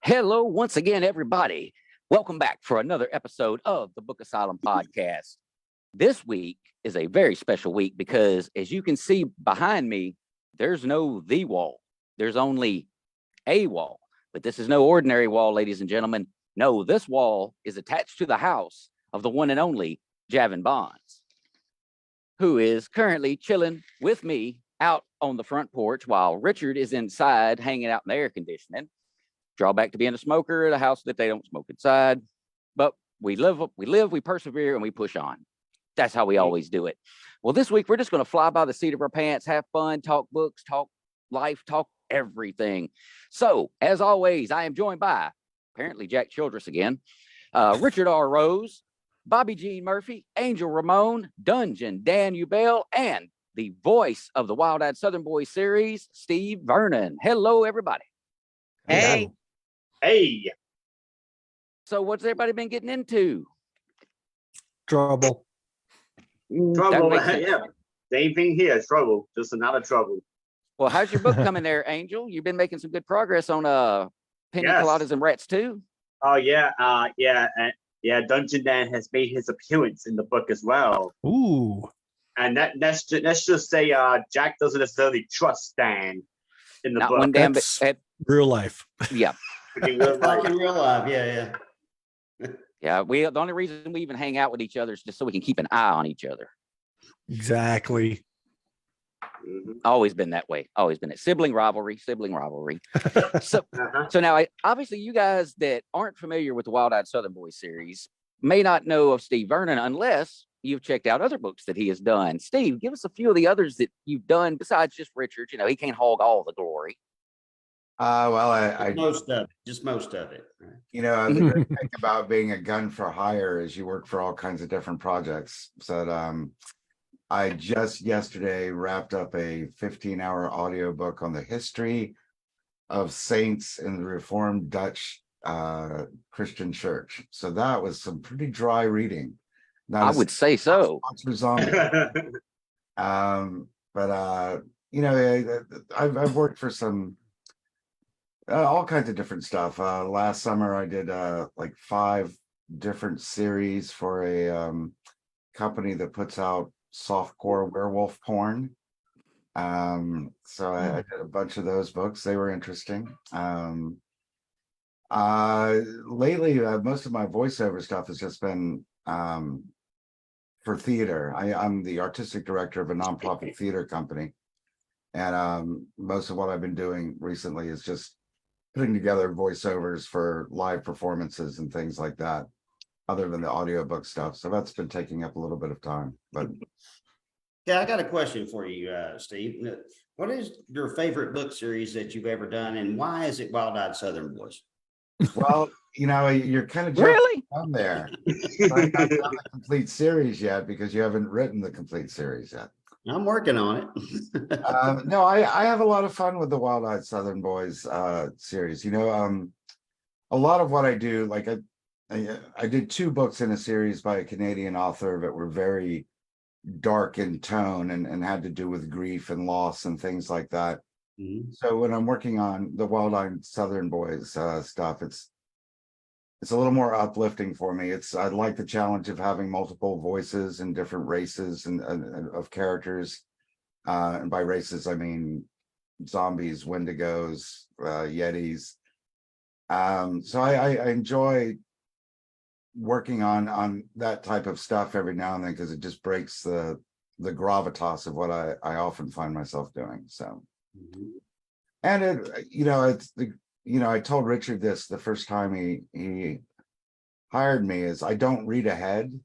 Hello, once again, everybody. Welcome back for another episode of the Book Asylum podcast. This week is a very special week because, as you can see behind me, there's no the wall. There's only a wall. But this is no ordinary wall, ladies and gentlemen. No, this wall is attached to the house of the one and only Javin Bonds, who is currently chilling with me out on the front porch while Richard is inside hanging out in the air conditioning. Drawback to being a smoker at a house that they don't smoke inside. But we live, we persevere, and we push on. That's how we always do it. Well, this week, we're just going to fly by the seat of our pants, have fun, talk books, talk life, talk everything. So, as always, I am joined by, apparently, Jack Childress again, Richard R. Rose, Bobbie Jean Murphy, Angel Ramon, Dungeondan Uebel, and the voice of the Wild Eyed Southern Boyz series, Steve Vernon. Hello, everybody. Hey. Hey. So what's everybody been getting into? Trouble. Trouble. Yeah. Same thing here. Trouble. Just another trouble. Well, how's your book coming there, Angel? You've been making some good progress on Pina Coladas and Rats too. Oh yeah. Dungeondan has made his appearance in the book as well. Ooh. And let's just say Jack doesn't necessarily trust Stan in the Not book. one damn That's bit. real life. Yeah. In real life. In real life, yeah. Yeah. The only reason we even hang out with each other is just so we can keep an eye on each other. Exactly. Mhm. Always been that way. Always been it. Sibling rivalry. So now, obviously, you guys that aren't familiar with the Wild Eyed Southern Boyz series may not know of Steve Vernon unless you've checked out other books that he has done. Steve, give us a few of the others that you've done besides just Richard. You know, he can't hog all the glory. Just most of it. Right? The great thing about being a gun for hire is you work for all kinds of different projects. So I just yesterday wrapped up a 15-hour audiobook on the history of saints in the Reformed Dutch Christian Church. So that was some pretty dry reading. I would say so. I've worked for some all kinds of different stuff. Last summer I did like 5 different series for a company that puts out softcore werewolf porn. So I did a bunch of those books. They were interesting. Lately, most of my voiceover stuff has just been for theater. I'm the artistic director of a nonprofit theater company. And most of what I've been doing recently is just putting together voiceovers for live performances and things like that, other than the audiobook stuff. So that's been taking up a little bit of time. But Yeah, I got a question for you, Steve. What is your favorite book series that you've ever done, and why is it Wild Eyed Southern Boyz? well, you're kind of Really? on there. I'm not done the complete series yet because you haven't written the complete series yet. I'm working on it. No, I have a lot of fun with the Wild Eyed Southern Boyz series. A lot of what I do, like I did 2 books in a series by a Canadian author that were very dark in tone and had to do with grief and loss and things like that. Mhm. So when I'm working on the Wild Eyed Southern Boyz stuff, it's a little more uplifting for me. I like the challenge of having multiple voices and different races and of characters. And by races, I mean zombies, wendigos, yetis. So I enjoy working on that type of stuff every now and then because it just breaks the gravitas of what I often find myself doing. So, and I told Richard this the first time he hired me is I don't read ahead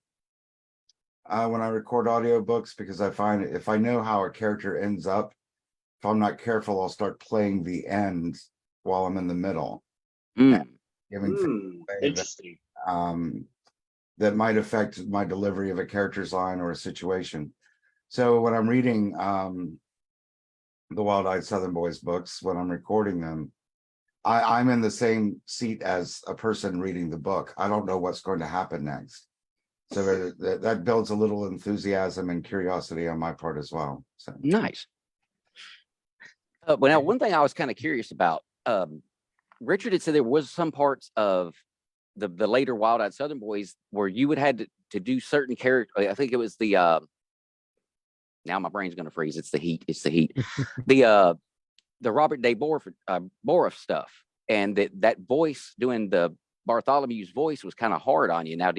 when I record audiobooks because I find if I know how a character ends up, if I'm not careful, I'll start playing the end while I'm in the middle. Giving Interesting. that might affect my delivery of a character's line or a situation. So when I'm reading the Wild Eyed Southern Boyz books, when I'm recording them, I'm in the same seat as a person reading the book. I don't know what's going to happen next. So that builds a little enthusiasm and curiosity on my part as well. So Nice. Well, now, one thing I was kind of curious about, Richard had said there was some parts of the later Wild Eyed Southern Boys where you would had to do certain character. I think it was the now my brain's gonna freeze. It's the heat. It's the heat. The Robert Day Boroff stuff, and that voice doing the Bartholomew's voice was kind of hard on you. Now,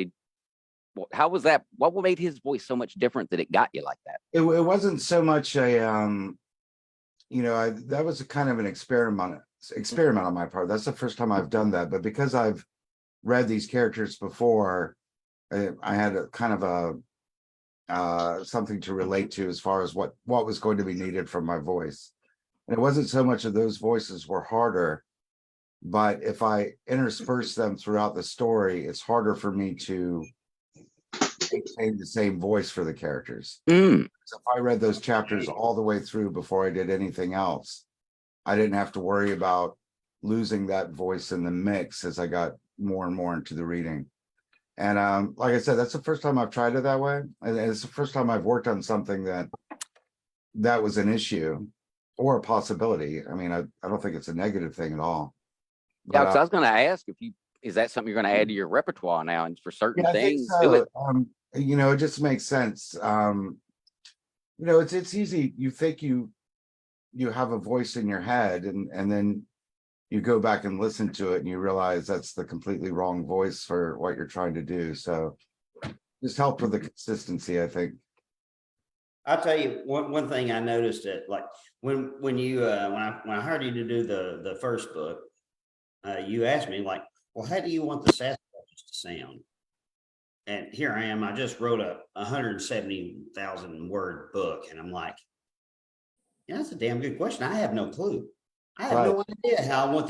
how was that? What made his voice so much different that it got you like that? It wasn't so much a that was a kind of an experiment on my part. That's the first time I've done that, but because I've read these characters before, I had a kind of a something to relate to as far as what was going to be needed from my voice. And it wasn't so much of those voices were harder, but if I intersperse them throughout the story, it's harder for me to maintain the same voice for the characters. Mm. So if I read those chapters all the way through before I did anything else, I didn't have to worry about losing that voice in the mix as I got more and more into the reading. And like I said, that's the first time I've tried it that way. And it's the first time I've worked on something that was an issue or a possibility. I mean, I don't think it's a negative thing at all. Yeah, because I was going to ask is that something you're going to add to your repertoire now, and for certain things, do it. It just makes sense. It's easy. You think you have a voice in your head, and then you go back and listen to it, and you realize that's the completely wrong voice for what you're trying to do. So, just help with the consistency, I think. I'll tell you one thing I noticed that, like when I hired you to do the first book, you asked me like, well, how do you want the Sasquatches to sound? And here I am. I just wrote a 170,000 word book, and I'm like, yeah, that's a damn good question. I have no clue. I have no idea how I want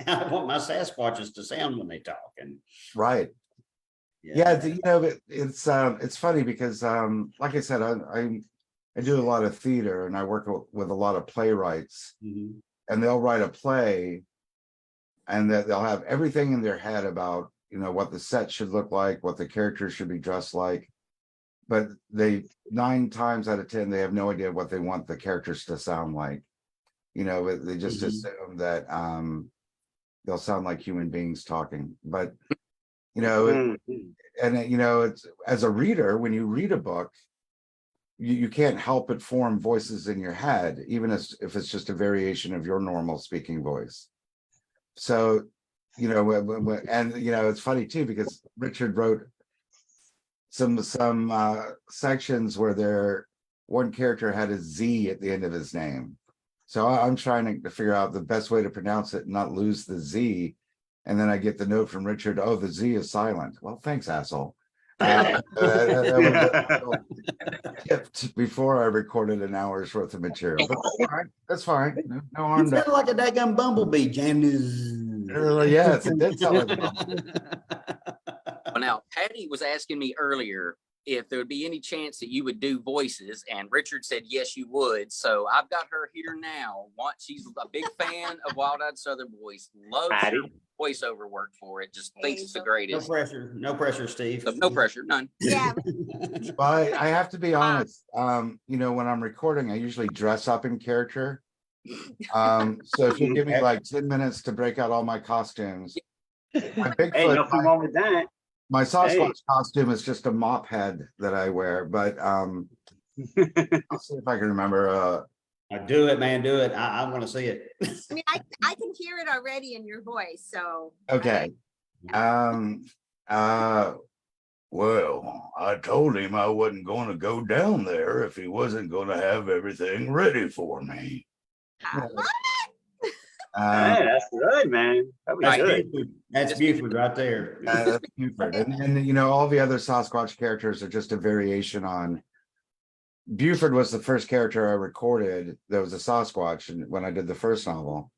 how I want my Sasquatches to sound when they talk. And right. Yeah, it's funny because like I said, I do a lot of theater, and I work with a lot of playwrights, and they'll write a play, and they'll have everything in their head about what the set should look like, what the characters should be dressed like, but 9 times out of 10 they have no idea what they want the characters to sound like. They just assume that they'll sound like human beings talking, but it's, as a reader, when you read a book, you can't help but form voices in your head, even if it's just a variation of your normal speaking voice. So it's funny too, because Richard wrote some sections where one character had a Z at the end of his name. So I'm trying to figure out the best way to pronounce it and not lose the Z. And then I get the note from Richard, oh, the Z is silent. Well, thanks, asshole. Tipped before I recorded an hour's worth of material. But that's fine. No harm you done. sound like a daggum bumblebee, Janice. Yes, it did sound like Well, now, Patty was asking me earlier if there would be any chance that you would do voices, and Richard said yes, you would. So I've got her here now. She's a big fan of Wild Eyed Southern Boyz. Loves your voiceover work for it. Just thinks it's the greatest. No pressure, Steve. So no pressure, none. Yeah. Well, I have to be honest. When I'm recording, I usually dress up in character. So if you give me like 10 minutes to break out all my costumes, my Bigfoot, nothing wrong with that. my Sasquatch costume is just a mop head that I wear, but I'll see if I can remember. Do it, man. Do it. I want to see it. I mean, I can hear it already in your voice. So Okay. Well, I told him I wasn't going to go down there if he wasn't going to have everything ready for me. Hey, that's good, man. That was good. That's Buford right there. That's Buford. And all the other Sasquatch characters are just a variation on. Buford was the first character I recorded that was a Sasquatch when I did the first novel.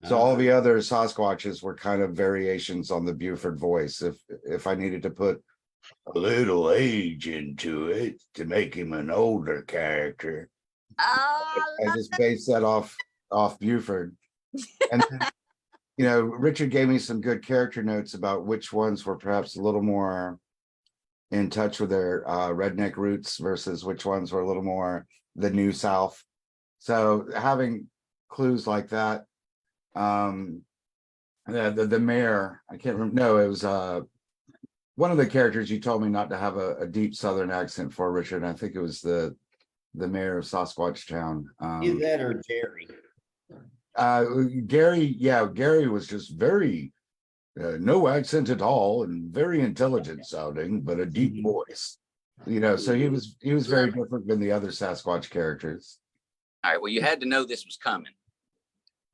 So all the other Sasquatches were kind of variations on the Buford voice. If I needed to put a little age into it to make him an older character, I just based that off Buford. And then, Richard gave me some good character notes about which ones were perhaps a little more in touch with their redneck roots versus which ones were a little more the New South. So having clues like that the mayor. I can't remember. No, it was one of the characters you told me not to have a deep Southern accent for, Richard. I think it was the mayor of Sasquatch Town. Either that or Jerry. Gary, yeah, Gary was just very no accent at all and very intelligent sounding, but a deep voice. You know, so he was very different than the other Sasquatch characters. All right. Well, you had to know this was coming.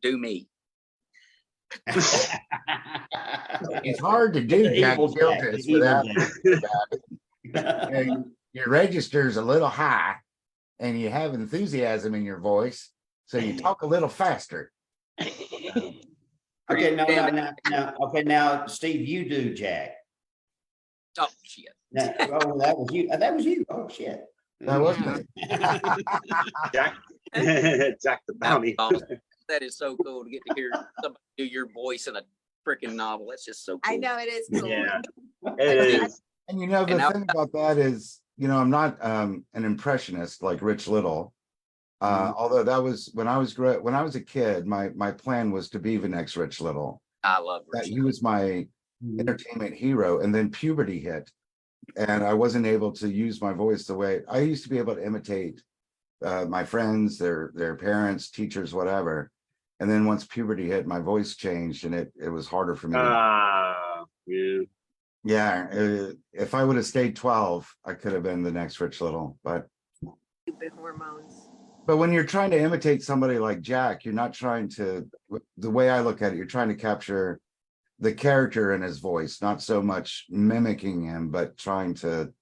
Do me. It's hard to do Jack Evil Jack, Childress evil without Jack. your register's a little high and you have enthusiasm in your voice, so you talk a little faster. Okay, now, Steve, you do Jack. Oh shit. Now, oh, that was you. That was you. Oh shit. That wasn't Jack, Jack the Bounty. That is so cool to get to hear somebody do your voice in a freaking novel. That's just so cool. I know it is cool. Yeah, it is. And you know, the thing about that is, you know, I'm not an impressionist like Rich Little. Although that was when I was a kid, my plan was to be the next Rich Little. I love Rich. He was my entertainment hero, and then puberty hit, and I wasn't able to use my voice the way I used to be able to imitate my friends, their parents, teachers, whatever. And then once puberty hit, my voice changed, and it was harder for me. Yeah. If I would have stayed 12, I could have been the next Rich Little. But Stupid hormones. But when you're trying to imitate somebody like Jack, you're not trying to, the way I look at it, you're trying to capture the character in his voice, not so much mimicking him, but trying to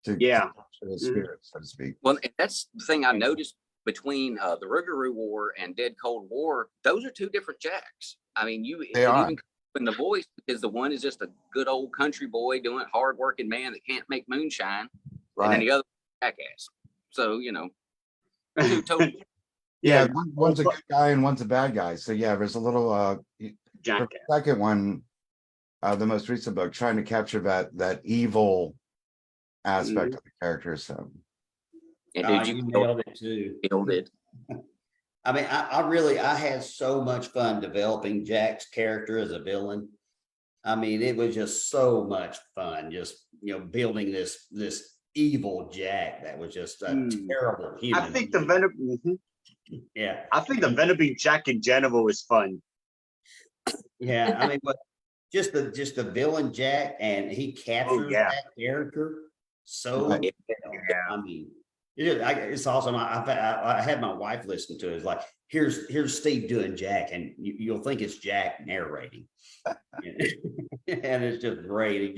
capture his spirit, so to speak. Well, and that's the thing I noticed between the Rougarou War and Dead Cold War. Those are two different Jacks. I mean, They are. even in the voice, because the one is just a good old country boy doing hardworking man that can't make moonshine, and then the other jackass. So you know. Totally. Yeah, one's a good guy and one's a bad guy. So yeah, there's a little Jack. the second one, the most recent book, trying to capture that evil aspect of the character. So and You nailed it too. killed it. I mean, I had so much fun developing Jack's character as a villain. I mean, it was just so much fun, just building this evil Jack that was just a terrible human. I think the Venom. Yeah, I think the Venom Jack in general is fun. yeah. I mean, but just the villain Jack, and he captures that character so well. I mean, it's awesome. I had my wife listen to it. It's like, here's Steve doing Jack, and you'll think it's Jack narrating, and it's just great.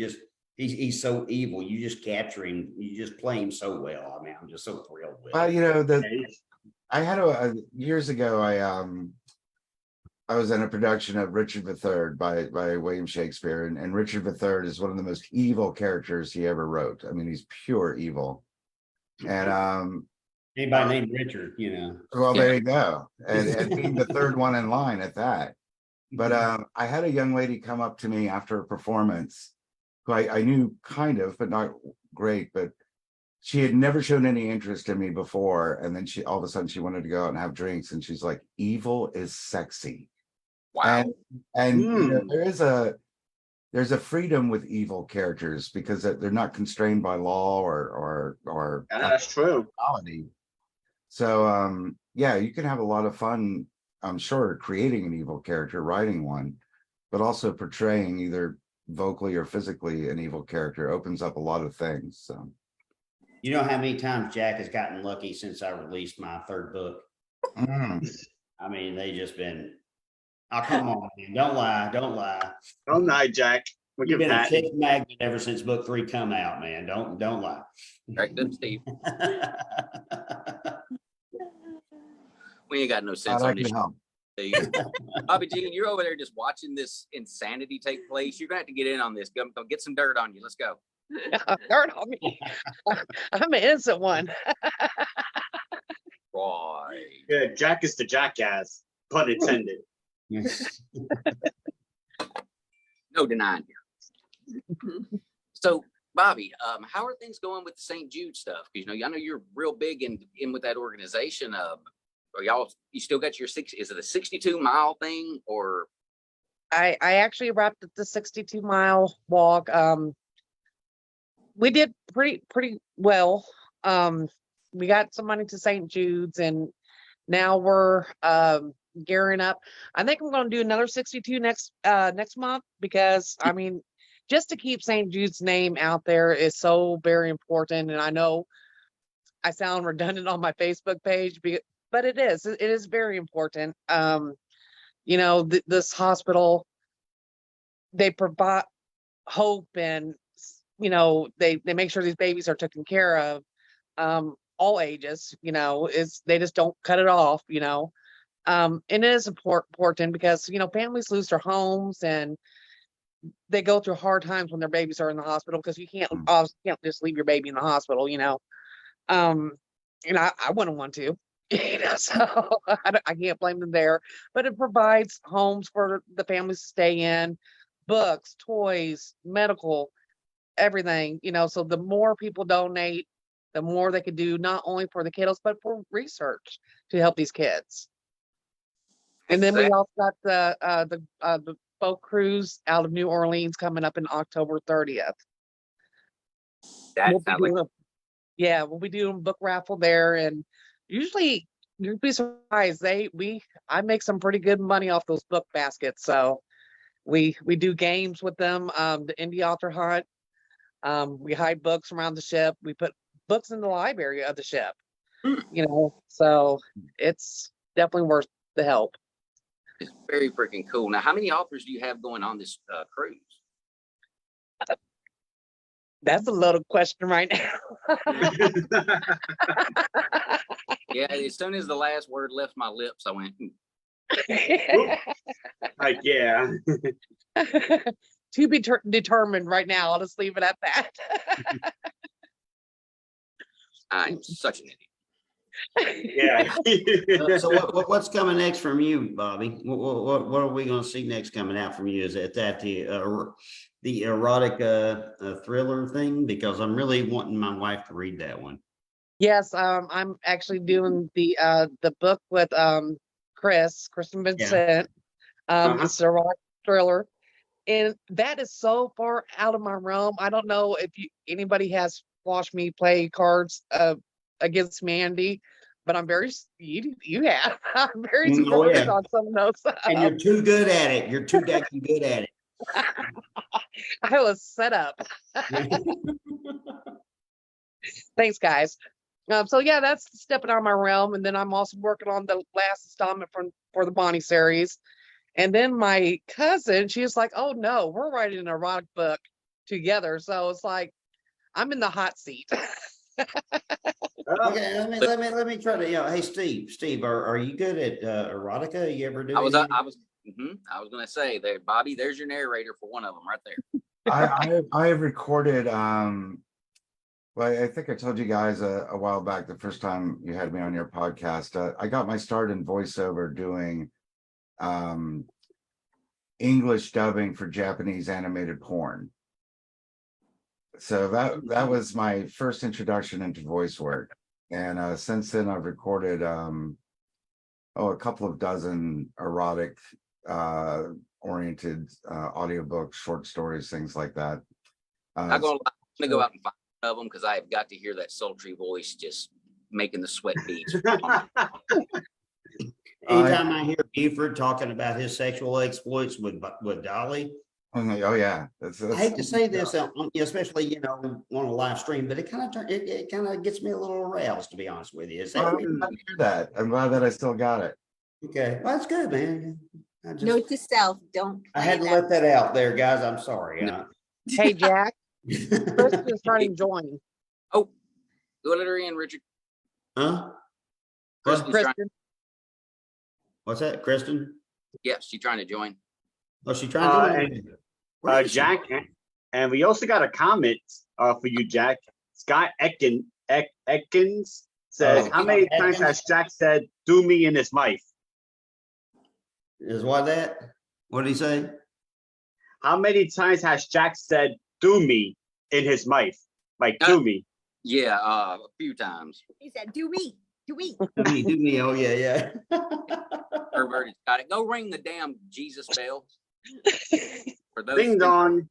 He's so evil. You just capture him. You just play him so well. I mean, I'm just so thrilled with it. I had years ago. I was in a production of Richard III by William Shakespeare, and Richard III is one of the most evil characters he ever wrote. I mean, he's pure evil. And anybody named Richard, Well, there you go, and being the third one in line at that. But I had a young lady come up to me after a performance, who I knew kind of, but not great, but she had never shown any interest in me before. And then all of a sudden she wanted to go out and have drinks. And she's like, evil is sexy. Wow. And there's a freedom with evil characters because they're not constrained by law or that's true. quality. So yeah, you can have a lot of fun, I'm sure, creating an evil character, writing one, but also portraying either vocally or physically an evil character opens up a lot of things. So you know how many times Jack has gotten lucky since I released my third book? I mean, they just been, oh, come on, man. Don't lie. Don't lie, Jack. You've been a kick magnet ever since book 3 come out, man. Don't lie. Right, them Steve. We ain't got no sense on this. Bobbie Jean, you're over there just watching this insanity take place. You're gonna have to get in on this. Go get some dirt on you. Let's go. Dirt on me. I'm an innocent one. Right. Yeah, Jack is the jackass, pun intended. No denying here. So, Bobbie, how are things going with the St. Jude stuff? Because I know you're real big in with that organization. Are you still got your is it a 62-mile thing, or I actually wrapped up the 62-mile walk. We did pretty well. We got some money to St. Jude's, and now we're gearing up. I think I'm going to do another 62 next month, because I mean, just to keep St. Jude's name out there is so very important. And I know I sound redundant on my Facebook page, but it is very important. You know, this hospital, they provide hope, and you know, they make sure these babies are taken care of, all ages. You know, they just don't cut it off. You know, and it is important because, you know, families lose their homes, and they go through hard times when their babies are in the hospital, because you can't just leave your baby in the hospital. You know, and I wouldn't want to. You know, so I can't blame them there. But it provides homes for the families to stay in, books, toys, medical, everything. You know, so the more people donate, the more they could do, not only for the kiddos, but for research to help these kids. And then we also got the boat cruise out of New Orleans coming up in October 30th. That We'll be sounds like doing we'll be doing a book raffle there, and usually you'd be surprised. I make some pretty good money off those book baskets. So we do games with them, the indie author hunt. We hide books around the ship. We put books in the library of the ship. You know, so it's definitely worth the help. it's very freaking cool. Now, how many authors do you have going on this cruise? That's a loaded question right now. Yeah, as soon as the last word left my lips, I went, Like, yeah. To be determined right now. I'll just leave it at that. I'm such an idiot. Yeah. So what's coming next from you, Bobbie? What are we going to see next coming out from you? Is it that the erotic thriller thing? Because I'm really wanting my wife to read that one. Yes, I'm actually doing the book with Kristen Vincent. It's a rock thriller, and that is so far out of my realm. I don't know if anybody has watched me play cards against Mandy, but I'm very you have. I'm very surprised on some of those. And you're too good at it. You're too dang good at it. I was set up. Thanks, guys. So yeah, that's stepping out of my realm, and then I'm also working on the last installment for the Bonnie series. And then my cousin, she's like, "Oh no, we're writing an erotic book together." So it's like I'm in the hot seat. Okay, let me try to. Hey, Steve, are you good at erotica? You ever do? I was going to say there, Bobbie. There's your narrator for one of them right there. I have recorded. Well, I think I told you guys a while back, the first time you had me on your podcast. I got my start in voiceover doing English dubbing for Japanese animated porn. So that was my first introduction into voice work. And since then, I've recorded a couple of dozen erotic oriented audiobooks, short stories, things like that. I'm going to go out and find one of them, because I have got to hear that sultry voice just making the sweat beads. Anytime I hear Buford talking about his sexual exploits with Dolly. Oh yeah, I hate to say this, especially on a live stream, but it kind of gets me a little aroused, to be honest with you. I'm glad to hear that. I'm glad that I still got it. Okay, well, that's good, man. Note to self, don't. I had to play let that out there, guys. I'm sorry. Hey, Jack, Kristen is trying to join. Oh, go let her in, Richard. Huh? Kristen's trying, Kristen, What's that, Kristen? yeah, she's trying to join. Oh, she's trying to. Where is she? Jack, and we also got a comment for you, Jack. Scott Ekins says, Oh, how many Scott times Ekins? has Jack said, "do me" in his mic? Is what that? What did he say? How many times has Jack said, "do me" in his mic? Like, do me. Yeah, a few times. He said, "do me, do me." Do me. Oh, yeah. Perverted got it. Go ring the damn Jesus bell. For those Ding dong.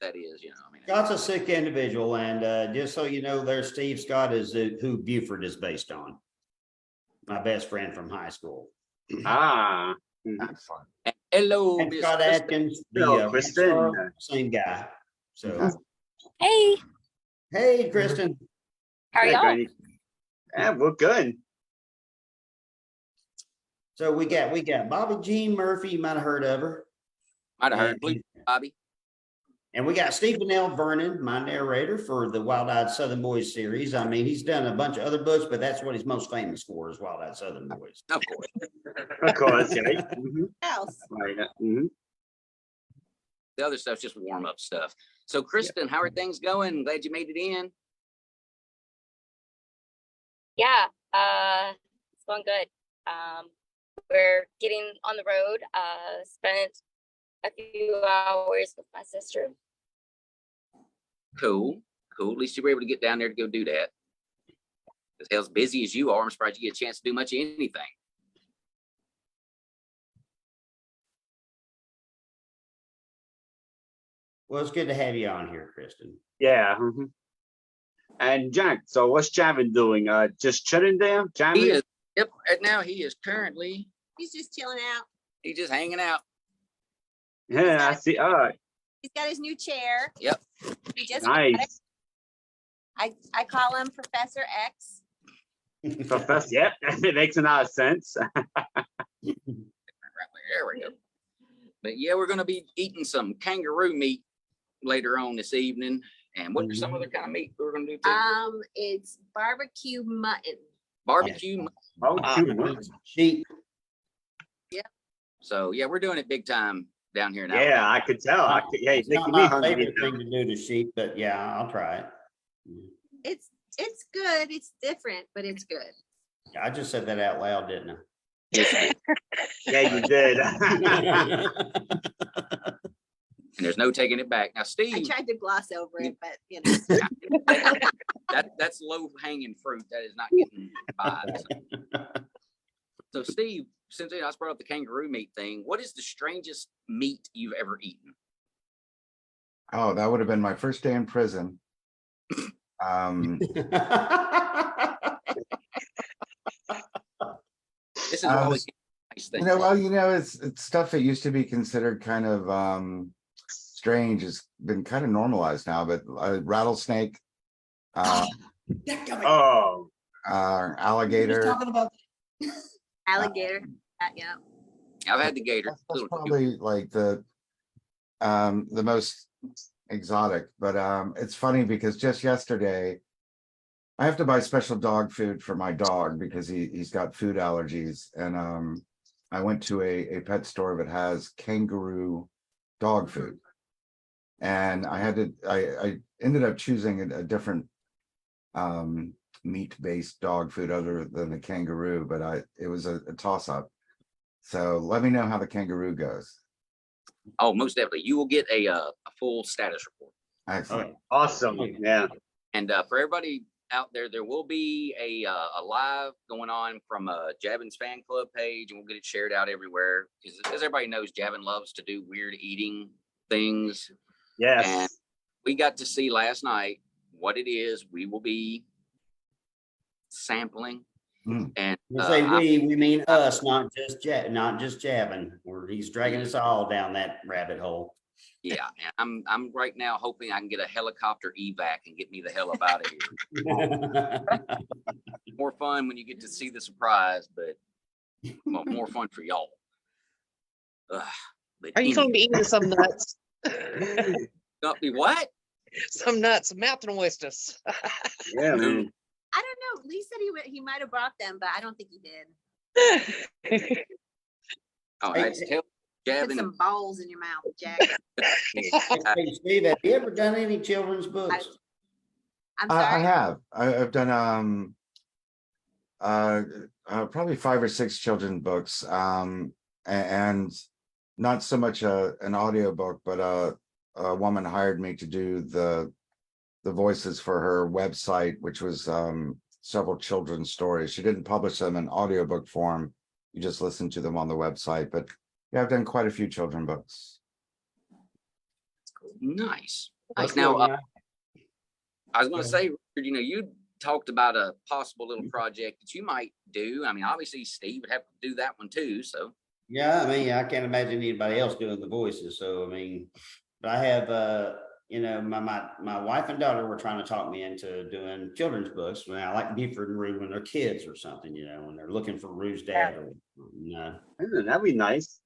that is, you know, I mean, Scott's a sick individual, and just so you know, there's Steve Scott is who Buford is based on. My best friend from high school. Ah. Mhm. That's fun. and hello, And Miss Scott Kristen. Atkins, Hello, the Kristen. same guy. So, Okay. Hey, hey, Kristen. how are Hey, y'all? Granny. Yeah, we're good. So we got Bobbie Jean Murphy. You might have heard of her. Might have heard And- Blue Bobbie. And we got Stephen Vernon, my narrator for the Wild Eyed Southern Boyz series. I mean, he's done a bunch of other books, but that's what he's most famous for is Wild Eyed Southern Boyz. Of course. Of course, yeah. Mhm. Else. Right. Mhm. The other stuff's just warm up stuff. So, Kristen, how are things going? Glad you made it in. Yeah, it's going good. We're getting on the road. Spent a few hours with my sister. Cool. At least you were able to get down there to go do that. As busy as you are, I'm surprised you get a chance to do much of anything. Well, it's good to have you on here, Kristen. Yeah. Mhm. And Jack, so what's Javin doing? Just chilling there? He Jamming? is, yep, right now he is currently, He's just chilling out. he's just hanging out. Yeah, I see. All right. He's got his new chair. Yep. He just got it. Nice. I call him Professor X. Professor, yeah, it makes a lot of sense. Right there we go. But yeah, we're going to be eating some kangaroo meat later on this evening. And what some other kind of meat we're going to do too? It's barbecue mutton. Barbecue. Oh, Sheep. So yeah, we're doing it big time down here now. yeah, I could tell. Yeah, It's it's not making me my hungry. favorite thing to do to sheep, but yeah, I'll try it. It's good. It's different, but it's good. I just said that out loud, didn't Yeah, you did. I? And there's no taking it back. Now, I Steve, tried to gloss over it, but you know. that's low hanging fruit. That is not getting by. So Steve, since I brought up the kangaroo meat thing, what is the strangest meat you've ever eaten? Oh, that would have been my first day in prison. This is Uh, always a nice thing. it's stuff that used to be considered kind of strange has been kind of normalized now, but rattlesnake, Oh, alligator. Alligator. Yeah. I've had the gator. That's probably like the most exotic, but it's funny because just yesterday I have to buy special dog food for my dog because he's got food allergies, and I went to a pet store that has kangaroo dog food, and I ended up choosing a different meat-based dog food other than the kangaroo, but it was a toss-up. So let me know how the kangaroo goes. Oh, most definitely. You will get a full status report. Excellent. awesome. Yeah. And for everybody out there, there will be a live going on from Javin's fan club page, and we'll get it shared out everywhere. Because as everybody knows, Javin loves to do weird eating things. Yes. And we got to see last night what it is we will be sampling. And When say we mean us, not just Javin, or he's dragging us all down that rabbit hole. yeah, and I'm right now hoping I can get a helicopter evac and get me the hell up out of here. More fun when you get to see the surprise, but well, more fun for y'all. But Are you going to be eating some nuts? gonna be what? Some nuts, mountain oysters. Yeah, man. I don't know. Lee said he might have brought them, but I don't think he did. Oh, I tell Put Javin. some balls in your mouth, Jack. Hey, Steve, have you ever done any children's books? I'm I sorry. have. I've done probably 5 or 6 children's books, and not so much an audiobook, but a woman hired me to do the voices for her website, which was several children's stories. She didn't publish them in audiobook form. You just listen to them on the website. But yeah, I've done quite a few children's books. Nice. That's Now, cool, yeah. I was going to Yeah. say, Richard, you talked about a possible little project that you might do. I mean, obviously, Steve would have to do that one too. So, Yeah, I mean, I can't imagine anybody else doing the voices. So, I mean, but I have, my wife and daughter were trying to talk me into doing children's books. When I like Buford and Rue when they're kids or something, when they're looking for Rue's dad or, That'd be nice.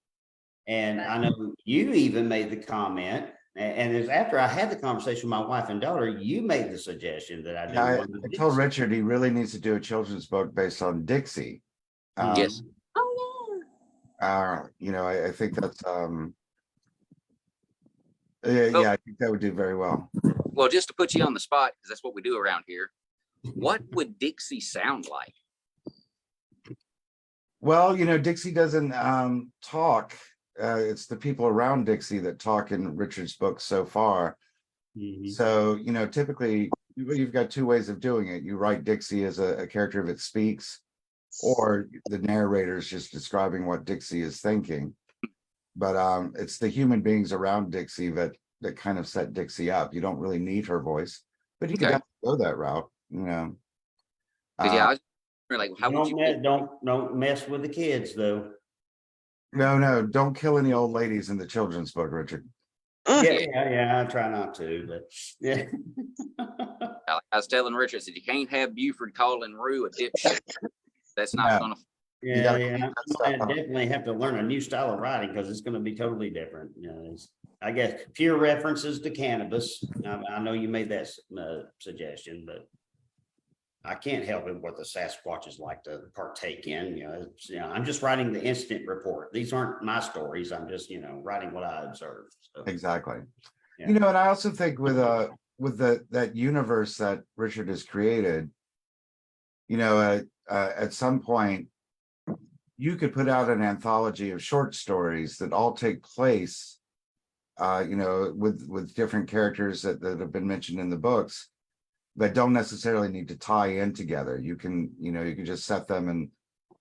and I know you even made the comment, and it's after I had the conversation with my wife and daughter, you made the suggestion that I do I, one. I told Richard he really needs to do a children's book based on Dixie. yes. Oh, I think that's Well- yeah, I think that would do very well. Well, just to put you on the spot, because that's what we do around here. What would Dixie sound like? Well, Dixie doesn't talk. It's the people around Dixie that talk in Richard's book so far. Mhm. So, typically you've got two ways of doing it. You write Dixie as a character that speaks, or the narrator is just describing what Dixie is thinking. But it's the human beings around Dixie that kind of set Dixie up. You don't really need her voice, but you could Okay. definitely go that route, 'Cause, yeah, I was like, how would you? Don't mess with the kids though. No, don't kill any old ladies in the children's book, Richard. Yeah, I try not to, but yeah. I was telling Richard, I said you can't have Buford calling Rue a dipshit. That's not No. going to. Yeah, gotta yeah, clean I'm that stuff gonna up. definitely have to learn a new style of writing because it's gonna be totally different. I guess fewer references to cannabis. I know you made that suggestion, but I can't help it what the Sasquatches like to partake in. I'm just writing the incident report. These aren't my stories. I'm just writing what I observed. So, Exactly. Yeah. And I also think with that universe that Richard has created, at some point you could put out an anthology of short stories that all take place, with different characters that have been mentioned in the books, that don't necessarily need to tie in together. You can just set them in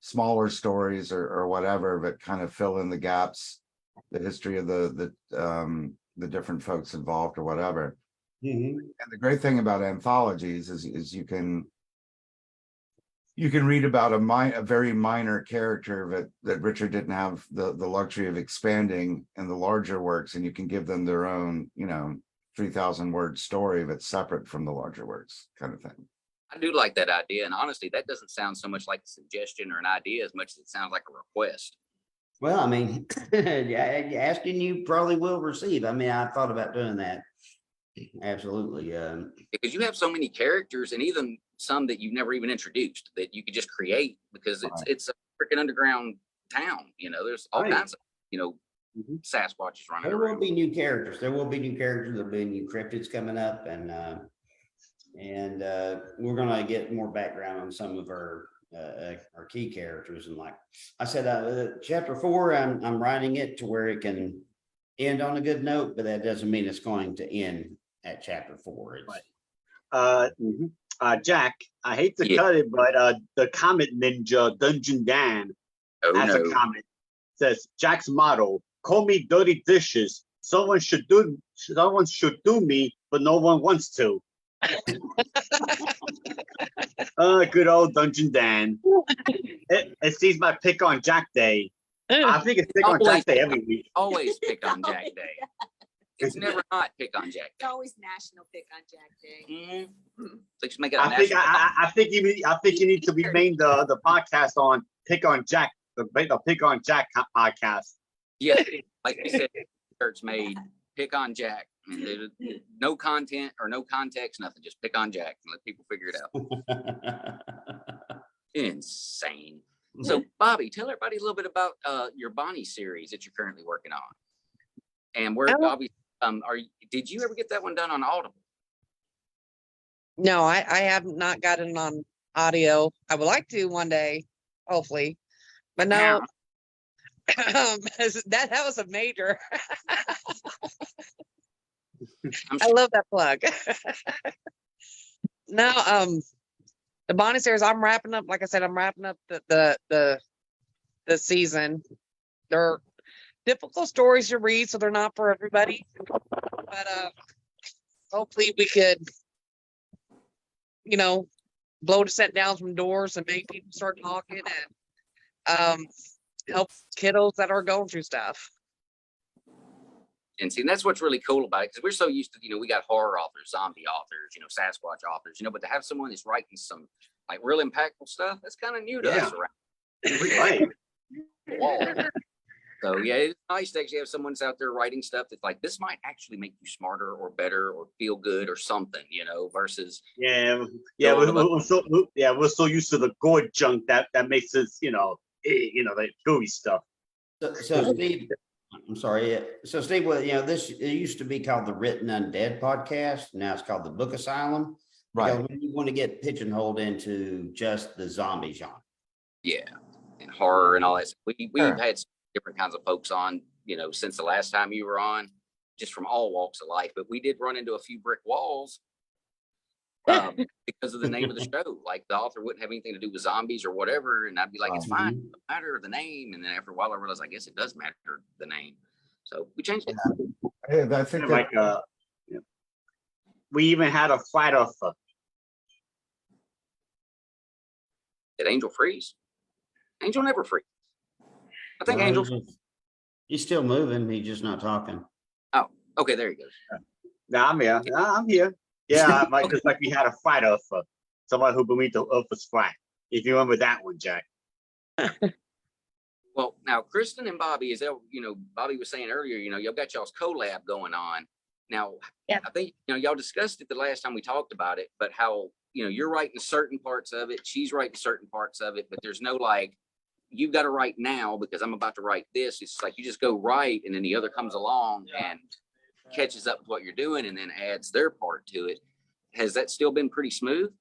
smaller stories or whatever, but kind of fill in the gaps, the history of the different folks involved or whatever. Mhm. And the great thing about anthologies is you can read about a very minor character that Richard didn't have the luxury of expanding in the larger works, and you can give them their own 3,000 word story that's separate from the larger works, kind of thing. I do like that idea, and honestly, that doesn't sound so much like a suggestion or an idea as much as it sounds like a request. Well, I mean, asking you probably will receive. I mean, I thought about doing that. Absolutely. Because you have so many characters, and even some that you've never even introduced that you could just create, because it's a freaking underground town. There's all Right. kinds of Sasquatches running There will around. be new characters. There'll be new cryptids coming up, and we're gonna get more background on some of our key characters. And like I said, chapter 4, I'm writing it to where it can end on a good note, but that doesn't mean it's going to end at chapter 4. Jack, I hate to Yeah. cut it, but the comic ninja Dungeondan Oh has a no. comment. Says Jack's motto: "Call me dirty dishes. Someone should do me, but no one wants to." Good old Dungeondan. It sees my pick on Jack Day. I think it's pick on Always. Jack Day every week. Always pick on Jack Day. It's never not pick on Jack it's Day. always National Pick on Jack Day. So just make it a I think national. I think you need to rename the podcast on Pick on Jack, the Pick on Jack podcast. Yeah, like you said, shirts made. Pick on Jack. And no content or no context, nothing. Just pick on Jack and let people figure it out. Insane. So, Bobbie, tell everybody a little bit about your Bonnie series that you're currently working on, and where Bobbie. Did you ever get that one done on Audible? No, I have not gotten it on audio. I would like to one day, hopefully, but no. That was a major. I love that plug. No, the Bonnie series, I'm wrapping up. Like I said, I'm wrapping up the season. difficult stories to read, so they're not for everybody. But hopefully we could, blow the set down some doors and make people start talking and help kiddos that are going through stuff. And see, that's what's really cool about it, because we're so used to, we got horror authors, zombie authors, Sasquatch authors, but to have someone that's writing some like real impactful stuff, that's kind of new to us around. Right. Wall. So yeah, it's nice to actually have someone that's out there writing stuff that's like, this might actually make you smarter or better or feel good or something, versus we're so used to the gore junk that makes us, like gooey stuff. So Steve, I'm sorry. So Steve, well, this, it used to be called the Written Undead podcast. Now it's called the Book Asylum. Right. When you want to get pigeonholed into just the zombie genre. yeah, and horror and all that. We've Sure. had different kinds of folks on, since the last time you were on, just from all walks of life. But we did run into a few brick walls because of the name of the show. Like the author wouldn't have anything to do with zombies or whatever, and I'd be like, it's fine, it doesn't matter the name. And then after a while, I realized I guess it does matter the name, so we changed it. I think Like we even had a flat earther. Did Angel freeze? Angel never freeze. I think No, Angel. he's still moving. He's just not talking. Oh, okay, there he goes. Now I'm here. I'm here. Yeah, because like we had a flat earther, someone who believed the earth was flat. If you remember that one, Jack. Well, now Kristen and Bobbie, Bobbie was saying earlier, y'all got y'all's collab going on. Now, Yeah. I think, y'all discussed it the last time we talked about it, but how, you're writing certain parts of it, she's writing certain parts of it, but there's no like, you've got to write now because I'm about to write this. It's like you just go write and then the other comes along and catches up with what you're doing and then adds their part to it. Has that still been pretty smooth?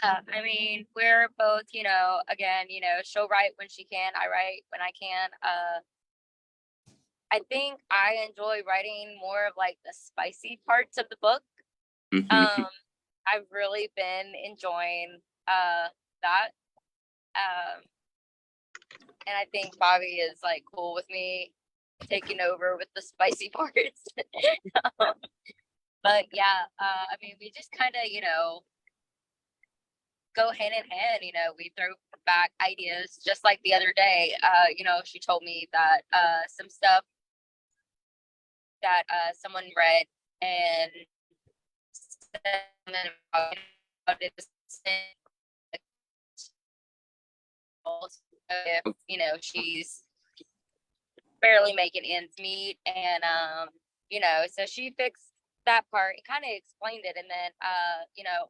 Yeah, I mean, we're both, again, she'll write when she can, I write when I can. I think I enjoy writing more of like the spicy parts of the book. I've really been enjoying that. And I think Bobbie is like cool with me taking over with the spicy parts. But yeah, I mean, we just kind of, go hand in hand, we throw back ideas just like the other day. She told me that some stuff that someone read and she's barely making ends meet, and so she fixed that part and kind of explained it. And then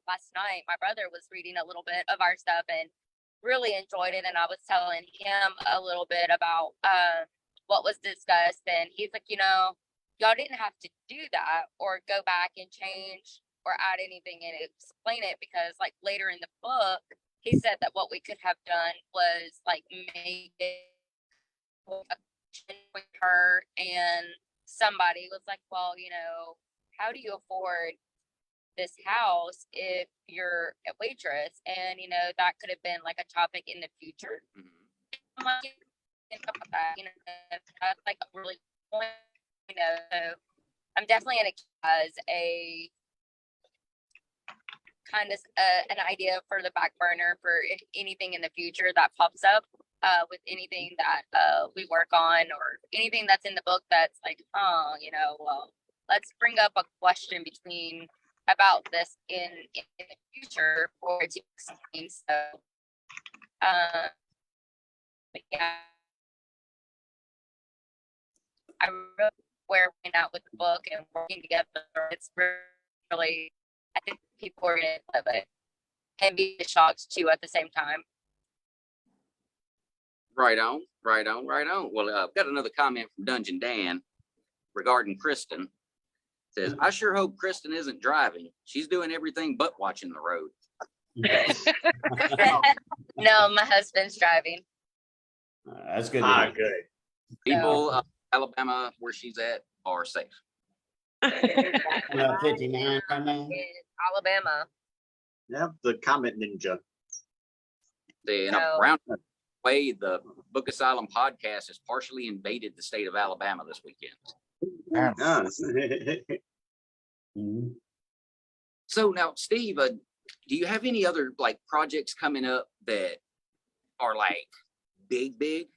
last night my brother was reading a little bit of our stuff and really enjoyed it, and I was telling him a little bit about what was discussed, and he's like, y'all didn't have to do that or go back and change or add anything and explain it, because like later in the book he said that what we could have done was like make it with her, and somebody was like, well, how do you afford this house if you're a waitress? And that could have been like a topic in the future. I'm like, that's like a really point. So I'm definitely gonna as a kind of an idea for the back burner for anything in the future that pops up with anything that we work on, or anything that's in the book that's like, well, let's bring up a question about this in the future for it to explain. So but yeah, I really where we're at with the book and working together. It's really, I think people are gonna love it and be shocked too at the same time. Right on. Well, I've got another comment from Dungeondan regarding Kristen. It says, I sure hope Kristen isn't driving. She's doing everything but watching the road. No, my husband's driving. That's good. Good. People of Alabama, where she's at, are safe. 59 right now. In Alabama. Yep, the comment ninja. Then No. around way, the Book Asylum podcast has partially invaded the state of Alabama this weekend. Apparently. Mhm. So now, Steve, do you have any other like projects coming up that are like big?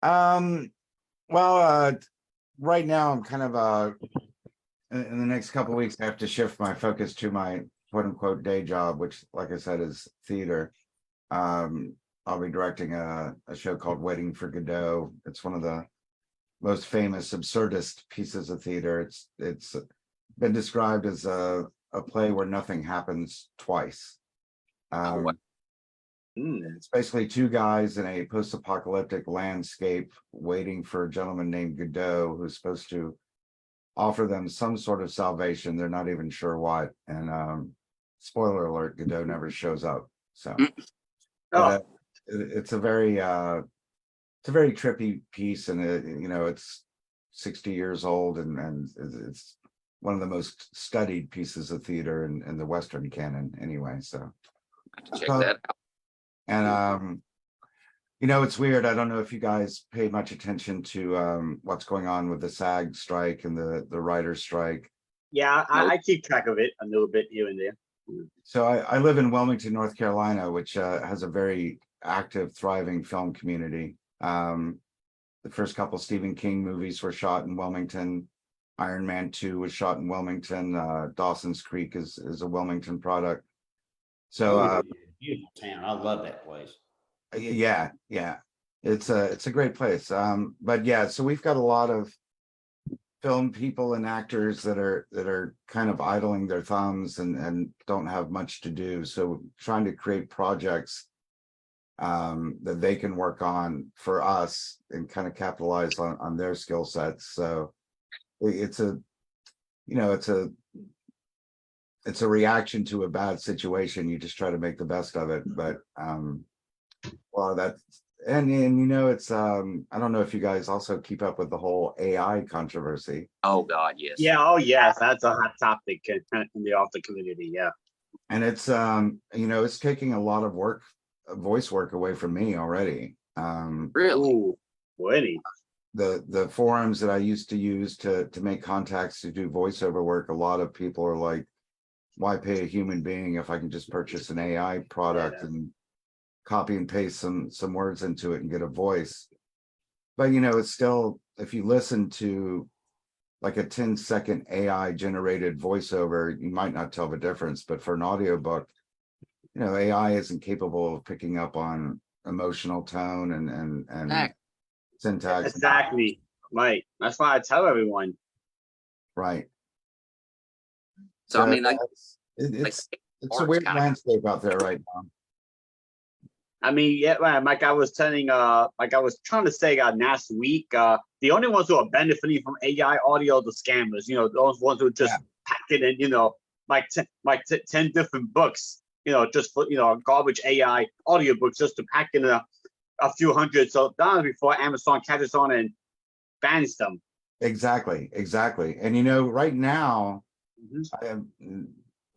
Well, right now I'm kind of in the next couple of weeks I have to shift my focus to my quote unquote day job, which, like I said, is theater. I'll be directing a show called Waiting for Godot. It's one of the most famous absurdist pieces of theater. It's been described as a play where nothing happens twice. Wow. It's basically two guys in a post-apocalyptic landscape waiting for a gentleman named Godot who's supposed to offer them some sort of salvation. They're not even sure what. And spoiler alert, Godot never shows up. So but, it's a very trippy piece, and it's 60 years old, and it's one of the most studied pieces of theater in the Western canon anyway. So I have to check that out. and it's weird. I don't know if you guys pay much attention to what's going on with the SAG strike and the writer's strike. Yeah, I keep track of it a little bit here and there. So I live in Wilmington, North Carolina, which has a very active, thriving film community. The first couple Stephen King movies were shot in Wilmington. Iron Man 2 was shot in Wilmington. Dawson's Creek is a Wilmington product. So Beautiful town. I love that place. yeah, it's a great place. But yeah, so we've got a lot of film people and actors that are kind of idling their thumbs and don't have much to do. So trying to create projects that they can work on for us and kind of capitalize on their skill sets. So it's a reaction to a bad situation. You just try to make the best of it. But well, that's it's I don't know if you guys also keep up with the whole AI controversy. Oh God, yes. Yeah, oh yes, that's a hot topic in the author community. Yeah. And it's it's taking a lot of voice work away from me already. Really? Ooh, really? The forums that I used to use to make contacts to do voiceover work, a lot of people are like, why pay a human being if I can just purchase an AI product and copy and paste some words into it and get a voice? But it's still, if you listen to like a 10-second AI generated voiceover, you might not tell the difference. But for an audiobook, AI isn't capable of picking up on emotional tone and syntax. Exactly. Right. That's why I tell everyone. Right. So I mean, it's a weird landscape out there right now. I mean, yeah, like I was telling, like I was trying to say last week, the only ones who are benefiting from AI audio are the scammers. Those ones who just pack it in, like 10 different books, just for garbage AI audiobooks just to pack in a few hundred. So that before Amazon catches on and bans them. Exactly. And right now,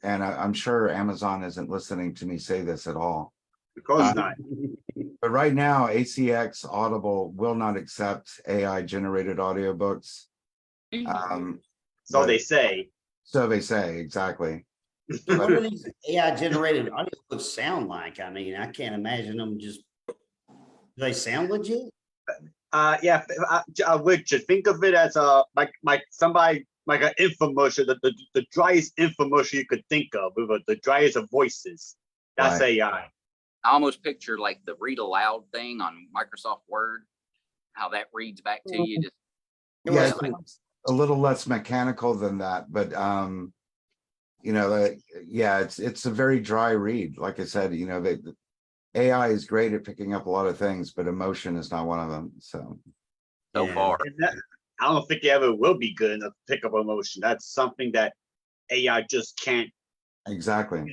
I'm sure Amazon isn't listening to me say this at all. Of course not. But right now, ACX Audible will not accept AI generated audiobooks. So they say. So they say, exactly. What do these AI generated audiobooks sound like? I mean, I can't imagine them just. Do they sound legit? Yeah, Richard, think of it as like somebody like an infomercial, the driest infomercial you could think of, with the driest of voices. That's Right. AI. I almost picture like the read aloud thing on Microsoft Word, how that reads back to you. Just Yeah, it's a little less mechanical than that, but it's a very dry read. Like I said, the AI is great at picking up a lot of things, but emotion is not one of them. So far. I don't think it ever will be good enough to pick up emotion. That's something that AI just can't. Exactly.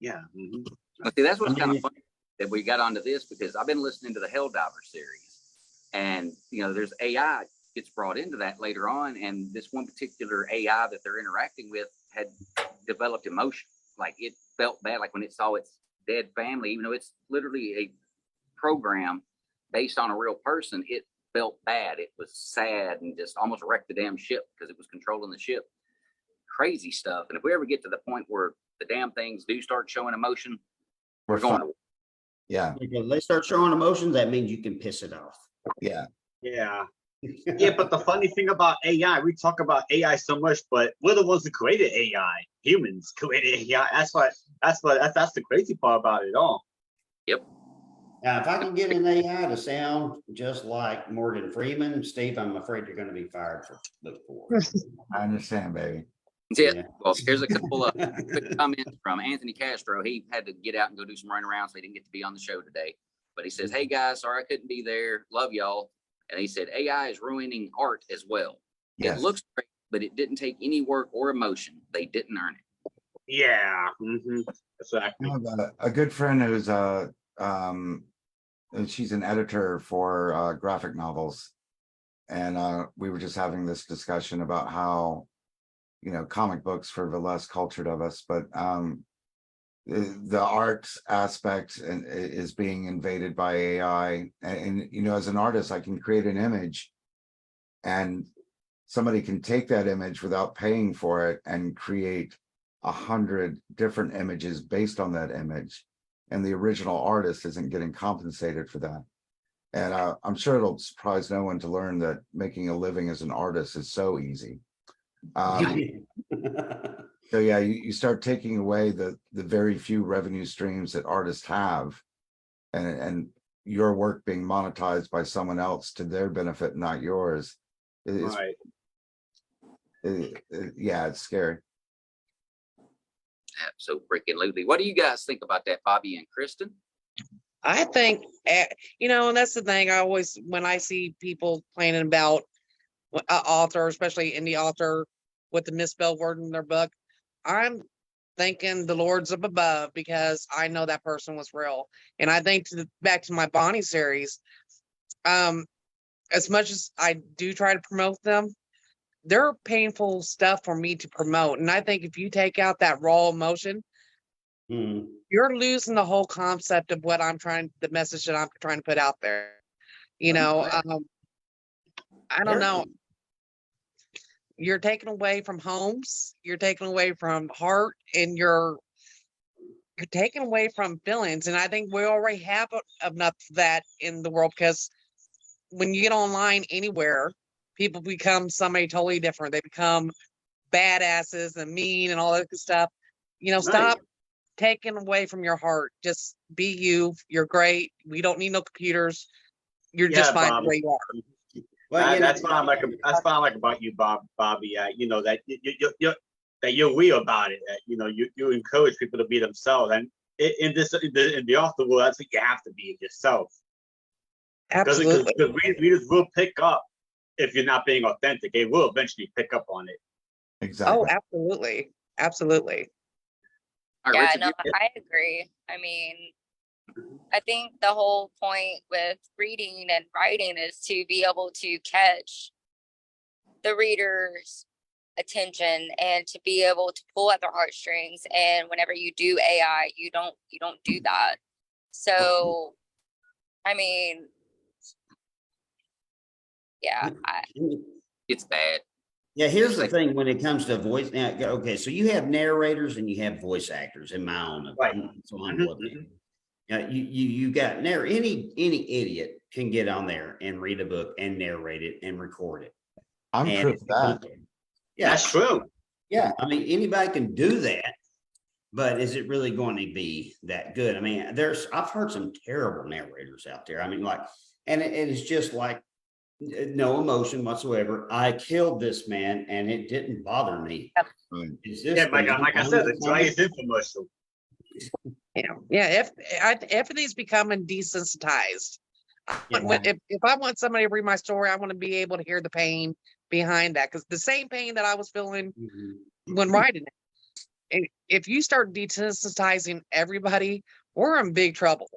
Yeah. Mm-hmm. But see, that's what's kind of funny that we got onto this, because I've been listening to the Helldiver series, and there's AI gets brought into that later on, and this one particular AI that they're interacting with had developed emotion. Like it felt bad, like when it saw its dead family, even though it's literally a program based on a real person, it felt bad. It was sad and just almost wrecked the damn ship because it was controlling the ship. Crazy stuff. And if we ever get to the point where the damn things do start showing emotion, we're going to. Yeah, Because they start showing emotions, that means you can piss it off. yeah. Yeah. Yeah, but the funny thing about AI, we talk about AI so much, but we're the ones who created AI. Humans created AI. That's the crazy part about it all. Yep. Now, if I can get an AI to sound just like Morgan Freeman, Steve, I'm afraid you're going to be fired for Book 4. I understand, baby. Yeah. Yeah. Well, here's a couple of quick comments from Anthony Castro. He had to get out and go do some running around, so he didn't get to be on the show today. But he says, "Hey guys, sorry I couldn't be there. Love y'all." And he said, "AI is ruining art as well. Yes. It looks great, but it didn't take any work or emotion. They didn't earn it." Yeah. Exactly. I have a good friend who's she's an editor for graphic novels, and we were just having this discussion about how, you know, comic books for the less cultured of us, but the art aspect is being invaded by AI. And you know, as an artist, I can create an image, and somebody can take that image without paying for it and create 100 different images based on that image, and the original artist isn't getting compensated for that. And I'm sure it'll surprise no one to learn that making a living as an artist is so easy. So yeah, you start taking away the very few revenue streams that artists have, and your work being monetized by someone else to their benefit, not yours. It's, Right. yeah, it's scary. So freaking. What do you guys think about that, Bobbie and Kristen? I think, you know, and that's the thing. I always, when I see people complaining about an author, especially indie author, with the misspelled word in their book, I'm thanking the Lords up above, because I know that person was real. And I think back to my Bonnie series, as much as I do try to promote them, they're painful stuff for me to promote. And I think if you take out that raw emotion, you're losing the whole concept of what the message that I'm trying to put out there. You know, I don't know. You're taking away from homes, you're taking away from heart, and you're taking away from feelings. And I think we already have enough of that in the world, because when you get online anywhere, people become somebody totally different. They become badasses and mean and all that good stuff. You know, stop taking away from your heart. Just be you. You're great. We don't need no computers. You're just fine the way you are. Well, that's what I like about you, Bobbie. You know that you're real about it. That, you know, you encourage people to be themselves, and in the author world, that's what you have to be yourself. Absolutely. Because readers will pick up if you're not being authentic. They will eventually pick up on it. Exactly. Oh, absolutely, absolutely. All right, Yeah, Richard, no, I agree. I mean, I think the whole point with reading and writing is to be able to catch the reader's attention and to be able to pull at their heartstrings. And whenever you do AI, you don't do that. So, I mean, yeah, it's bad. Yeah, here's the thing when it comes to voice. Now, okay, so you have narrators and you have voice actors in my own. Right. So I'm looking. You got any idiot can get on there and read a book and narrate it and record it. I'm proof of that. Yeah, That's true. Yeah, I mean anybody can do that, but is it really going to be that good? I mean, I've heard some terrible narrators out there. I mean, like, and it's just like no emotion whatsoever. I killed this man and it didn't bother me. Is this like I said, the driest infomercial. Yeah. If everything's becoming desensitized, if I want somebody to read my story, I want to be able to hear the pain behind that, because the same pain that I was feeling when writing it. If you start desensitizing everybody, we're in big trouble.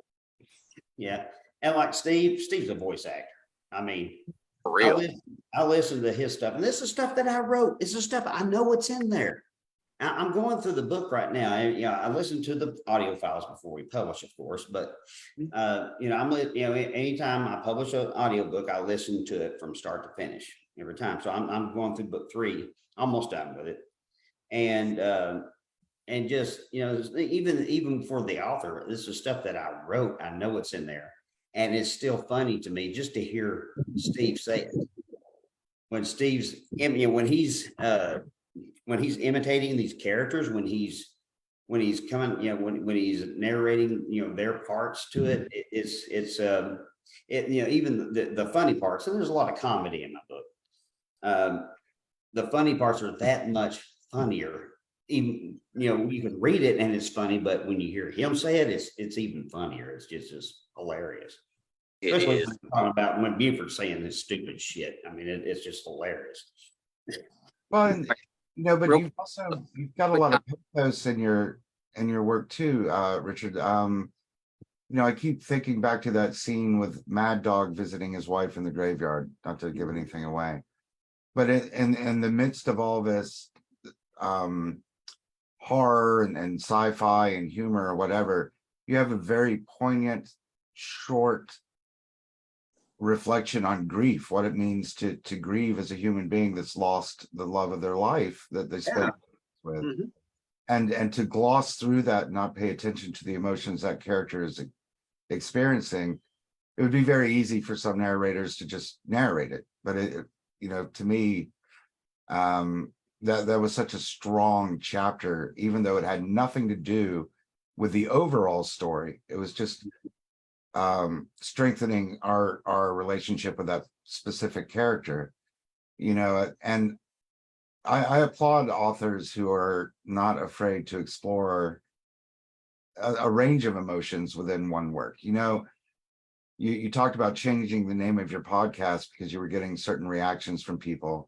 Yeah, and like Steve's a voice actor. I mean, For real. I listen to his stuff, and this is stuff that I wrote. This is stuff I know what's in there. I'm going through the book right now. I listen to the audio files before we publish, of course, but anytime I publish an audiobook, I listen to it from start to finish every time. So I'm going through book 3, almost done with it. And just, even for the author, this is stuff that I wrote. I know it's in there, and it's still funny to me just to hear Steve say it. When Steve's, when he's imitating these characters, when he's coming, when he's narrating, their parts to it, even the funny parts, and there's a lot of comedy in my book. The funny parts are that much funnier. Even, you can read it and it's funny, but when you hear him say it, it's even funnier. It's just hilarious. Especially when talking about when Buford's saying this stupid shit. I mean, it's just hilarious. Well, and, but you've got a lot of pathos in your work too, Richard. I keep thinking back to that scene with Mad Dog visiting his wife in the graveyard, not to give anything away, but in the midst of all this horror and sci-fi and humor or whatever, you have a very poignant, short reflection on grief, what it means to grieve as a human being that's lost the love of their life that they spent with. Mm-hmm. And to gloss through that and not pay attention to the emotions that character is experiencing, it would be very easy for some narrators to just narrate it. But to me, that was such a strong chapter, even though it had nothing to do with the overall story. It was just strengthening our relationship with that specific character, and I applaud authors who are not afraid to explore a range of emotions within one work. You talked about changing the name of your podcast because you were getting certain reactions from people,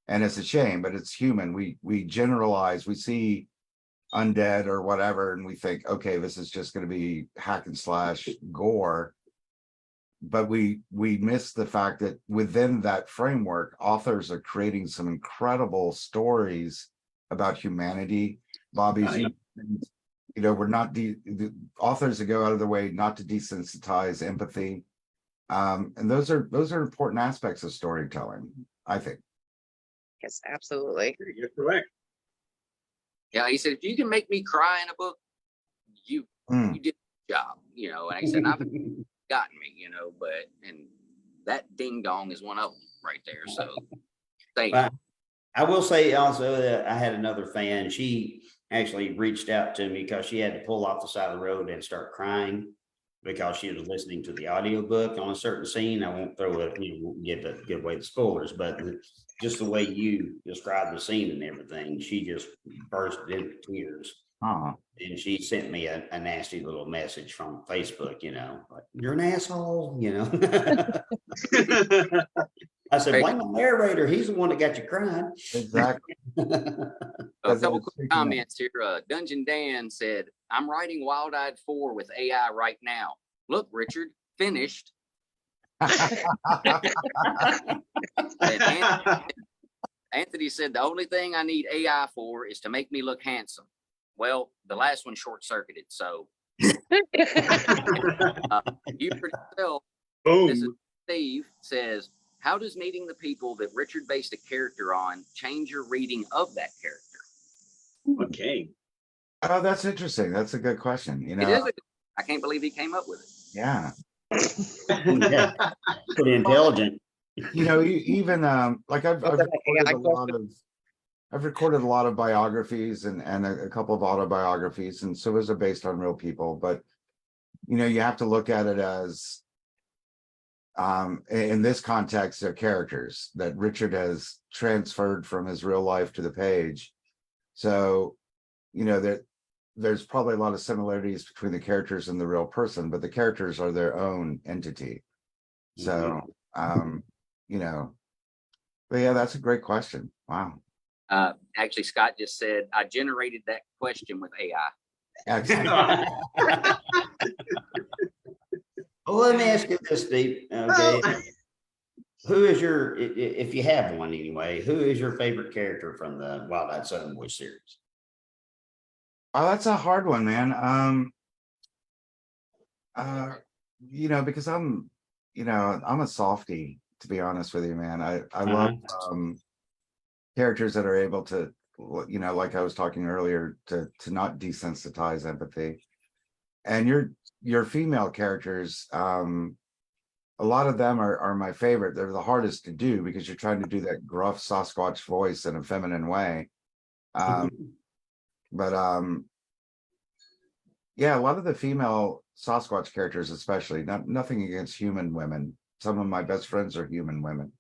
and it's a shame, but it's human. We generalize, we see undead or whatever, and we think, okay, this is just going to be hack and slash gore, but we miss the fact that within that framework, authors are creating some incredible stories about humanity. Bobbie's, we're not the authors that go out of their way not to desensitize empathy, and those are important aspects of storytelling, I think. Yes, absolutely. You're correct. Yeah, he said, if you can make me cry in a book, you did the job, and I said, I've gotten me, and that ding dong is one of them right there. So thank you. I will say also that I had another fan. She actually reached out to me because she had to pull off the side of the road and start crying because she was listening to the audiobook on a certain scene. I won't throw it, give away the spoilers, but just the way you described the scene and everything, she just burst into tears. And she sent me a nasty little message from Facebook, like, you're an asshole, I said, blame the narrator. He's the one that got you crying. Exactly. A couple quick comments here. Dungeondan said, I'm writing Wild Eyed 4 with AI right now. Look, Richard, finished. Anthony said, the only thing I need AI for is to make me look handsome. Well, the last one short-circuited, so you for yourself. Boom. This is Steve says, how does meeting the people that Richard based a character on change your reading of that character? Okay. Oh, that's interesting. That's a good question. It is I can't believe he came up with it. Yeah. Yeah. Pretty intelligent. Even like I've recorded a lot of biographies and a couple of autobiographies, and so those are based on real people. But you have to look at it as in this context, they're characters that Richard has transferred from his real life to the page. So there's probably a lot of similarities between the characters and the real person, but the characters are their own entity. So but yeah, that's a great question. Wow. Actually, Scott just said, I generated that question with AI. Excellent. Well, let me ask you this, Steve. Okay. Who is if you have one anyway, who is your favorite character from the Wild Eyed Southern Boyz series? Oh, that's a hard one, man. Because I'm a softie, to be honest with you, man. I love characters that are able to, like I was talking earlier, to not desensitize empathy. And your female characters, a lot of them are my favorite. They're the hardest to do because you're trying to do that gruff Sasquatch voice in a feminine way. But yeah, a lot of the female Sasquatch characters, especially, nothing against human women. Some of my best friends are human women.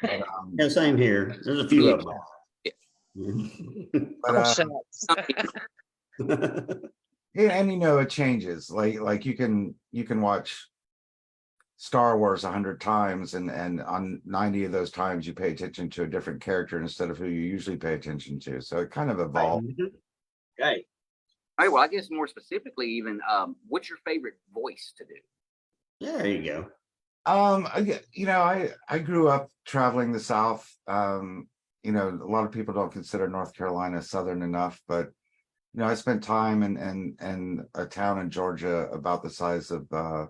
But, Yeah, same here. There's a few of them. but Oh, shucks. yeah, and it changes. Like you can watch Star Wars 100 times, and on 90 of those times you pay attention to a different character instead of who you usually pay attention to. So it kind of evolved. Okay. All right, well, I guess more specifically, even what's your favorite voice to do? Yeah, there you go. I grew up traveling the South. A lot of people don't consider North Carolina Southern enough, but I spent time in a town in Georgia about the size of the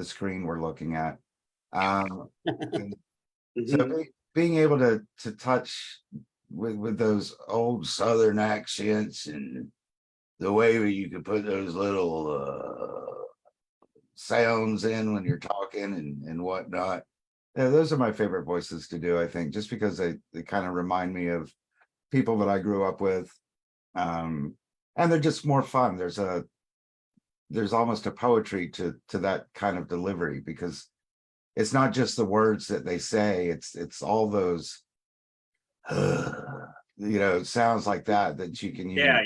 screen we're looking at. So being able to touch with those old Southern accents and the way where you could put those little sounds in when you're talking and whatnot. Yeah, those are my favorite voices to do, I think, just because they kind of remind me of people that I grew up with. And they're just more fun. There's almost a poetry to that kind of delivery, because it's not just the words that they say, it's all those sounds like that you can use. Yeah.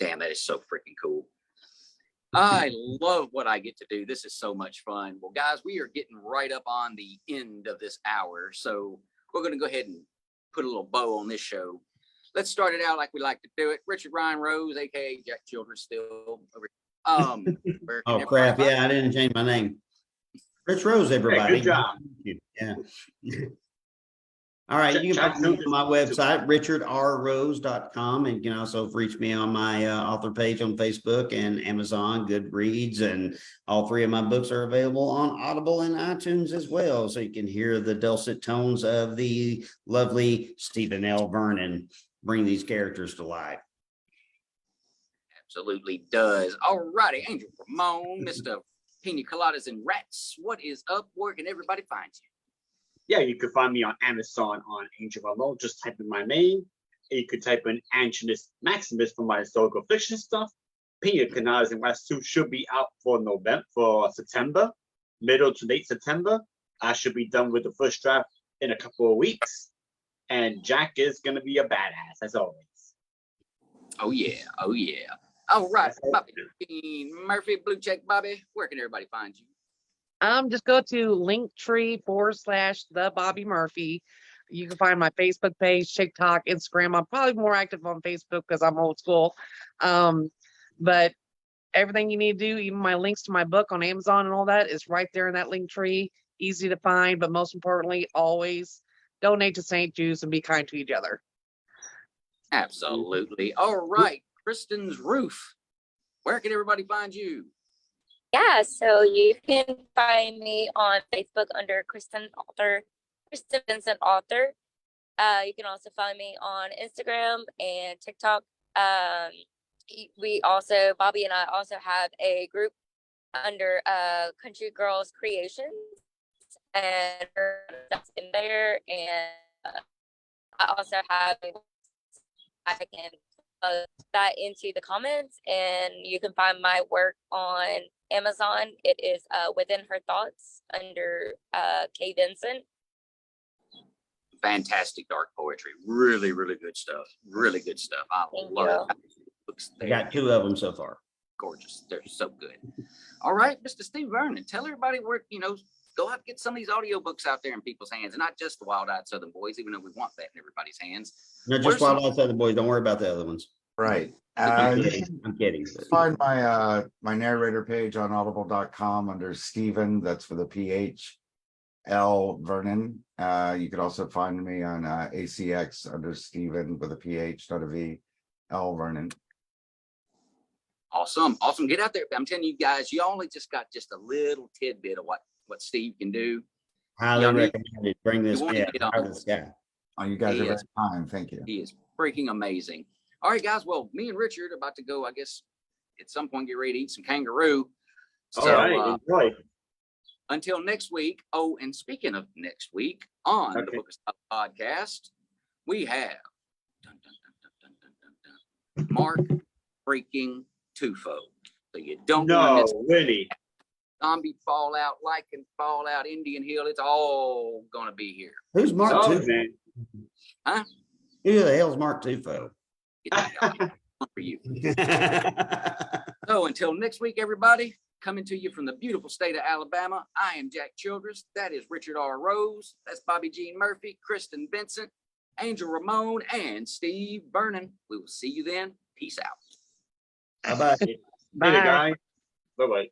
Damn, that is so freaking cool. I love what I get to do. This is so much fun. Well, guys, we are getting right up on the end of this hour, so we're going to go ahead and put a little bow on this show. Let's start it out like we like to do it. Richard Ryan Rose, aka Jack Childress, still over. Oh crap! Yeah, I didn't change my name. Rich Rose, everybody. Hey, good job. Yeah. All right, you can find me on my website, richardrrose.com, and you can also reach me on my author page on Facebook and Amazon, Goodreads, and all three of my books are available on Audible and iTunes as well, so you can hear the dulcet tones of the lovely Stephen L. Vernon bring these characters to life. Absolutely does. All righty, Angel Ramon, Mr. Pina Coladas and Rats, what is up? Where can everybody find you? Yeah, you can find me on Amazon on Angel Ramon. Just type in my name. You could type in Angelus Maximus for my historical fiction stuff. Pina Coladas and Rats 2 should be out for September, middle to late September. I should be done with the first draft in a couple of weeks. And Jack is going to be a badass, as always. Oh, yeah. Oh, yeah. All right, Bobbie Murphy, Blue Check Bobbie, where can everybody find you? Just go to linktree/the Bobbie Murphy. You can find my Facebook page, TikTok, Instagram. I'm probably more active on Facebook because I'm old school. But everything you need to do, even my links to my book on Amazon and all that, is right there in that link tree. Easy to find, but most importantly, always donate to St. Jude's and be kind to each other. Absolutely. All right, Kristen's Roof, where can everybody find you? Yeah, so you can find me on Facebook under Kristen Vincent Author. You can also find me on Instagram and TikTok. Bobbie and I also have a group under Country Girls Creations, and that's in there. And I also have, I can plug that into the comments, and you can find my work on Amazon. It is Within Her Thoughts under K. Vincent. Fantastic dark poetry. Really, really good stuff. Really good stuff. I love it. Books I got 2 of them so far. Gorgeous. They're so good. All right, Mr. Steve Vernon, tell everybody where, go out and get some of these audiobooks out there in people's hands, and not just the Wild Eyed Southern Boyz, even though we want that in everybody's hands. Not just Wild Eyed Southern Boyz. Don't worry about the other ones. Right. I'm kidding. Find my narrator page on audible.com under Stephen, that's for the PH. L Vernon. You could also find me on ACX under Steven with a PH, not a V. L Vernon. Awesome. Get out there. I'm telling you guys, you only just got just a little tidbit of what Steve can do. Highly Y'all need- recommended. Bring this you wanna guy get on. out of the sky. Oh, you guys are very Yes. kind. Thank you. He is freaking amazing. All right, guys. Well, me and Richard are about to go, I guess, at some point, get ready to eat some kangaroo. All So right, enjoy. until next week. Oh, and speaking of next week on the Okay. Book Asylum podcast, we have Mark freaking Tufo. So you don't want to No, miss really. Zombie Fallout, Lycan Fallout, Indian Hill. It's all gonna be here. Who's Mark Oh, Tufo? man. Huh? Who the hell's Mark Tufo? Get the hell out for you. So until next week, everybody, coming to you from the beautiful state of Alabama, I am Jack Childress. That is Richard R. Rose. That's Bobbie Jean Murphy, Kristen Vincent, Angel Ramon, and Steve Vernon. We will see you then. Peace out. How about you? Later, Bye. guys. Bye-bye.